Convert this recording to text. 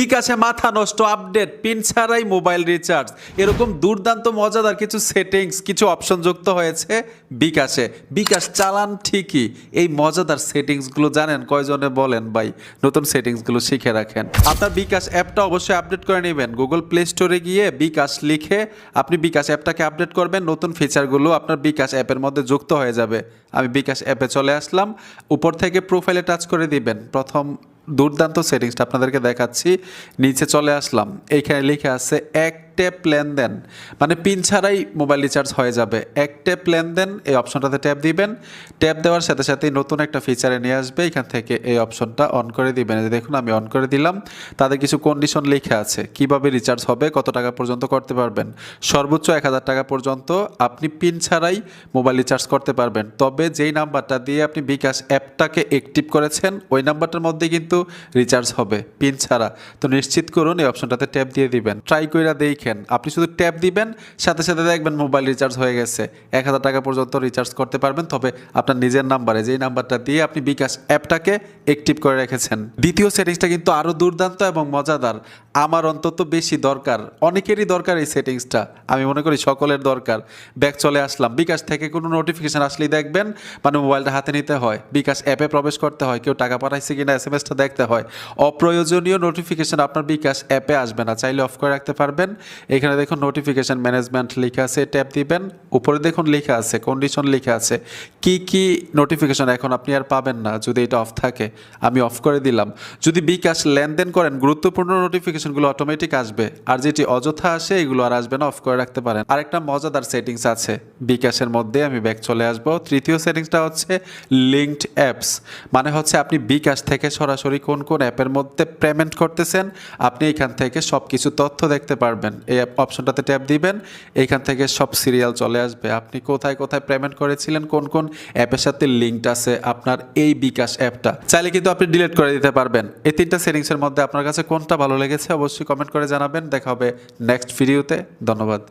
বিকাশে মাথা নষ্ট আপডেট, পিন ছাড়াই মোবাইল রিচার্জ, এরকম দুর্দান্ত মজাদার কিছু সেটিংস, কিছু অপশন যুক্ত হয়েছে বিকাশে। বিকাশ চালান ঠিকই, এই মজাদার সেটিংসগুলো জানেন কয়জনে বলেন ভাই? নতুন সেটিংসগুলো শিখে রাখেন। আপনার বিকাশ অ্যাপটা অবশ্যই আপডেট করে নেবেন। গুগল প্লে স্টোরে গিয়ে বিকাশ লিখে আপনি বিকাশ অ্যাপটাকে আপডেট করবেন। নতুন ফিচারগুলো আপনার বিকাশ অ্যাপের মধ্যে যুক্ত হয়ে যাবে। আমি বিকাশ অ্যাপে চলে আসলাম, উপর থেকে প্রোফাইলে টাচ করে দিবেন। প্রথম দুর্দান্ত সেটিংসটা আপনাদেরকে দেখাচ্ছি। নিচে চলে আসলাম, এইখানে লিখে আছে এক ট্যাপ লেনদেন, মানে পিন ছাড়াই মোবাইল রিচার্জ হয়ে যাবে। এক ট্যাপ লেনদেন, এই অপশনটাতে ট্যাপ দিবেন। ট্যাপ দেওয়ার সাথে সাথেই নতুন একটা ফিচারে নিয়ে আসবে। এখান থেকে এই অপশনটা অন করে দিবেন। দেখুন আমি অন করে দিলাম। তাদের কিছু কন্ডিশন লিখে আছে, কিভাবে রিচার্জ হবে, কত টাকা পর্যন্ত করতে পারবেন। সর্বোচ্চ 1000 টাকা পর্যন্ত আপনি পিন ছাড়াই মোবাইল রিচার্জ করতে পারবেন। তবে যেই নাম্বারটা দিয়ে আপনি বিকাশ অ্যাপটাকে অ্যাক্টিভ করেছেন ওই নাম্বারটার মধ্যে কিন্তু রিচার্জ হবে, পিন ছাড়া। তো নিশ্চিত করুন এই অপশনটাতে ট্যাপ দিয়ে দিবেন। ট্রাই করে দেখেন, আপনি শুধু ট্যাপ দিবেন, সাথে সাথে দেখবেন মোবাইল রিচার্জ হয়ে গেছে। 1000 টাকা পর্যন্ত রিচার্জ করতে পারবেন, তবে আপনার নিজের নাম্বারে, যেই নাম্বারটা দিয়ে আপনি বিকাশ অ্যাপটাকে অ্যাক্টিভ করে রেখেছেন। দ্বিতীয় সেটিংসটা কিন্তু আরও দুর্দান্ত এবং মজাদার। আমার অন্তত বেশি দরকার, অনেকেরই দরকার এই সেটিংসটা। আমি মনে করি সকলের দরকার। ব্যাক চলে আসলাম, বিকাশ থেকে কোনো নোটিফিকেশান আসলেই দেখবেন মানে মোবাইলটা হাতে নিতে হয়, বিকাশ অ্যাপে প্রবেশ করতে হয়, কেউ টাকা পাঠাইছে কিনা SMS-টা দেখতে হয়। অপ্রয়োজনীয় নোটিফিকেশান আপনার বিকাশ অ্যাপে আসবে না, চাইলে অফ করে রাখতে পারবেন। এখানে দেখুন নোটিফিকেশান ম্যানেজমেন্ট লেখা আছে, ট্যাপ দিবেন। উপরে দেখুন লেখা আছে, কন্ডিশন লেখা আছে, কি কি নোটিফিকেশান এখন আপনি আর পাবেন না যদি এটা অফ থাকে। আমি অফ করে দিলাম। যদি বিকাশ লেনদেন করেন গুরুত্বপূর্ণ নোটিফিকেশনগুলো অটোমেটিক আসবে, আর যেটি অযথা আসে এগুলো আর আসবে না, অফ করে রাখতে পারেন। আরেকটা মজাদার সেটিংস আছে বিকাশের মধ্যে, আমি ব্যাক চলে আসব। তৃতীয় সেটিংসটা হচ্ছে লিঙ্কড অ্যাপস, মানে হচ্ছে আপনি বিকাশ থেকে সরাসরি কোন কোন অ্যাপের মধ্যে পেমেন্ট করতেছেন আপনি এখান থেকে সব কিছু তথ্য দেখতে পারবেন। এই অপশনটাতে ট্যাপ দিবেন, এইখান থেকে সব সিরিয়াল চলে আসবে। আপনি কোথায় কোথায় পেমেন্ট করেছিলেন, কোন কোন অ্যাপের সাথে লিঙ্কড আছে আপনার এই বিকাশ অ্যাপটা, চাইলে কিন্তু আপনি ডিলিট করে দিতে পারবেন। এই তিনটা সেটিংসের মধ্যে আপনার কাছে কোনটা ভালো লেগেছে অবশ্যই কমেন্ট করে জানাবেন। দেখা হবে নেক্সট ভিডিওতে। ধন্যবাদ।